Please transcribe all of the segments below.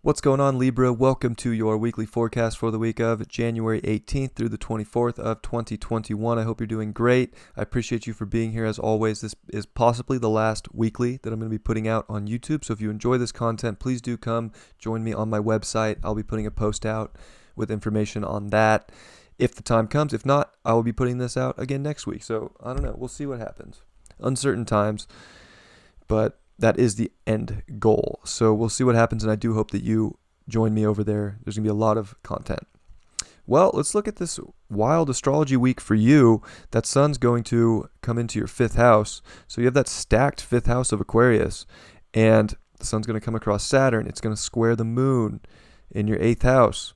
What's going on, Libra? Welcome to your weekly forecast for the week of January 18th through the 24th of 2021. I hope you're doing great. I appreciate you for being here as always. This is possibly the last weekly that I'm going to be putting out on YouTube. So if you enjoy this content, please do come join me on my website. I'll be putting a post out with information on that if the time comes. If not, I will be putting this out again next week. So I don't know. We'll see what happens. Uncertain times, but that is the end goal. So we'll see what happens, and I do hope that you join me over there. There's going to be a lot of content. Well, let's look at this wild astrology week for you. That sun's going to come into your fifth house. So you have that stacked fifth house of Aquarius, and the sun's going to come across Saturn. It's going to square the moon in your eighth house.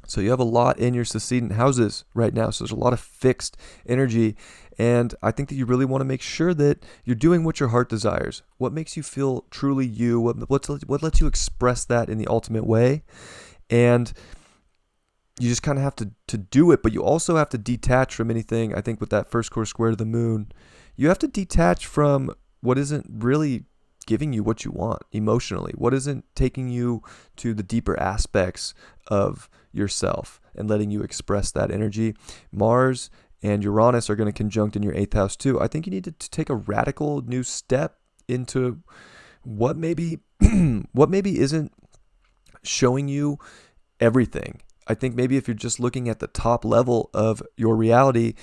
So you have a lot in your succedent houses right now. So there's a lot of fixed energy. And I think that you really want to make sure that you're doing what your heart desires. What makes you feel truly you? What lets you express that in the ultimate way? And you just kind of have to do it. But you also have to detach from anything. I think with that first course square to the moon, you have to detach from what isn't really giving you what you want emotionally, what isn't taking you to the deeper aspects of yourself and letting you express that energy. Mars and Uranus are going to conjunct in your eighth house too. I think you need to take a radical new step into what maybe isn't showing you everything. I think maybe if you're just looking at the top level of your reality,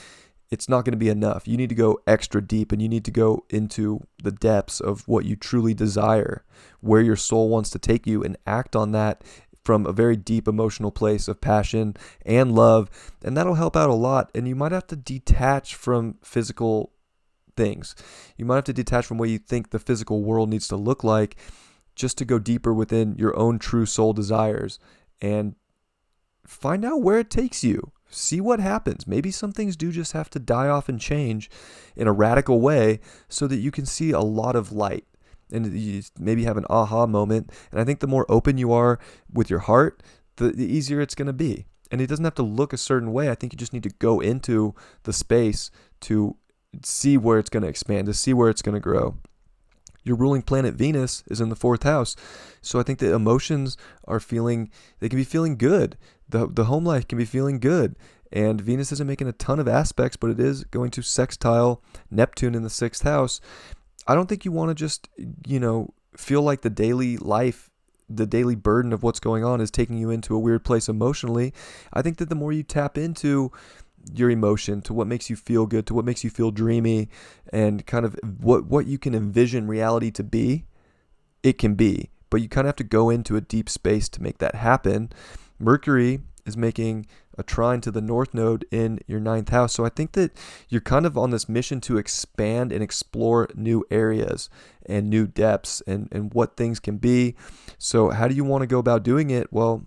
it's not going to be enough. You need to go extra deep, and you need to go into the depths of what you truly desire, where your soul wants to take you, and act on that from a very deep emotional place of passion and love. And that'll help out a lot. And you might have to detach from physical things. You might have to detach from what you think the physical world needs to look like, just to go deeper within your own true soul desires and find out where it takes you. See what happens. Maybe some things do just have to die off and change in a radical way so that you can see a lot of light and you maybe have an aha moment. And I think the more open you are with your heart, the easier it's going to be. And it doesn't have to look a certain way. I think you just need to go into the space to see where it's going to expand, to see where it's going to grow. Your ruling planet Venus is in the fourth house. So I think the emotions they can be feeling good. The home life can be feeling good. And Venus isn't making a ton of aspects, but it is going to sextile Neptune in the sixth house. I don't think you want to just, feel like the daily life, the daily burden of what's going on is taking you into a weird place emotionally. I think that the more you tap into your emotion, to what makes you feel good, to what makes you feel dreamy, and kind of what you can envision reality to be, it can be. But you kind of have to go into a deep space to make that happen. Mercury is making a trine to the north node in your ninth house. So I think that you're kind of on this mission to expand and explore new areas and new depths and what things can be. So how do you want to go about doing it? Well,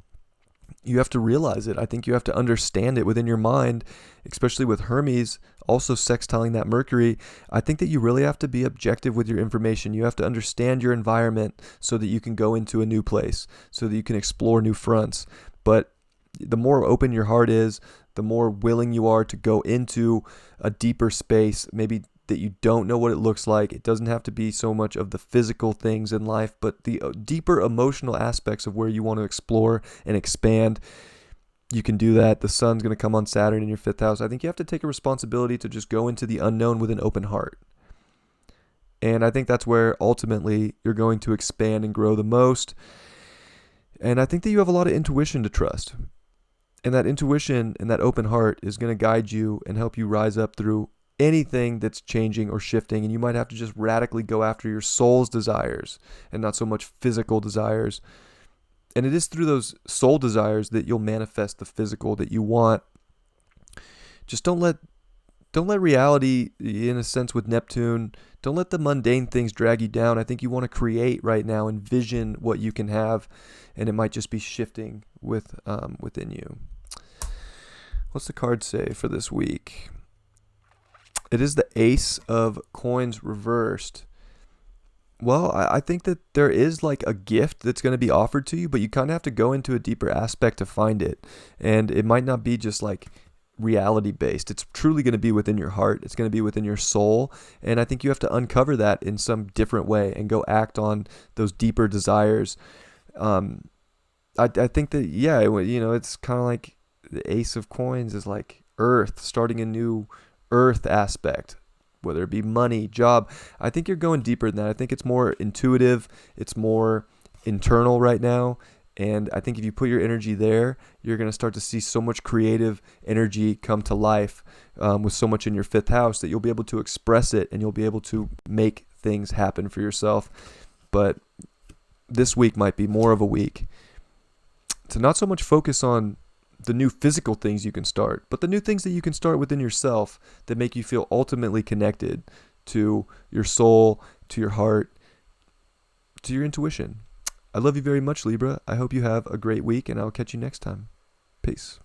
you have to realize it. I think you have to understand it within your mind, especially with Hermes also sextiling that Mercury. I think that you really have to be objective with your information. You have to understand your environment so that you can go into a new place, so that you can explore new fronts. But the more open your heart is, the more willing you are to go into a deeper space, maybe that you don't know what it looks like. It doesn't have to be so much of the physical things in life, but the deeper emotional aspects of where you want to explore and expand. You can do that. The sun's going to come on Saturn in your fifth house. I think you have to take a responsibility to just go into the unknown with an open heart. And I think that's where ultimately you're going to expand and grow the most. And I think that you have a lot of intuition to trust. And that intuition and that open heart is going to guide you and help you rise up through anything that's changing or shifting. And you might have to just radically go after your soul's desires and not so much physical desires. And it is through those soul desires that you'll manifest the physical that you want. Just don't let reality, in a sense with Neptune, don't let the mundane things drag you down. I think you want to create right now, envision what you can have, and it might just be shifting within you. What's the card say for this week? It is the Ace of Coins reversed. Well, I think that there is like a gift that's going to be offered to you, but you kind of have to go into a deeper aspect to find it. And it might not be just like reality based. It's truly going to be within your heart. It's going to be within your soul. And I think you have to uncover that in some different way and go act on those deeper desires. I think that, yeah, it's kind of like the Ace of Coins is like Earth, starting a new Earth aspect, whether it be money, job. I think you're going deeper than that. I think it's more intuitive. It's more internal right now. And I think if you put your energy there, you're going to start to see so much creative energy come to life with so much in your fifth house that you'll be able to express it and you'll be able to make things happen for yourself. But this week might be more of a week to not so much focus on the new physical things you can start, but the new things that you can start within yourself that make you feel ultimately connected to your soul, to your heart, to your intuition. I love you very much, Libra. I hope you have a great week, and I'll catch you next time. Peace.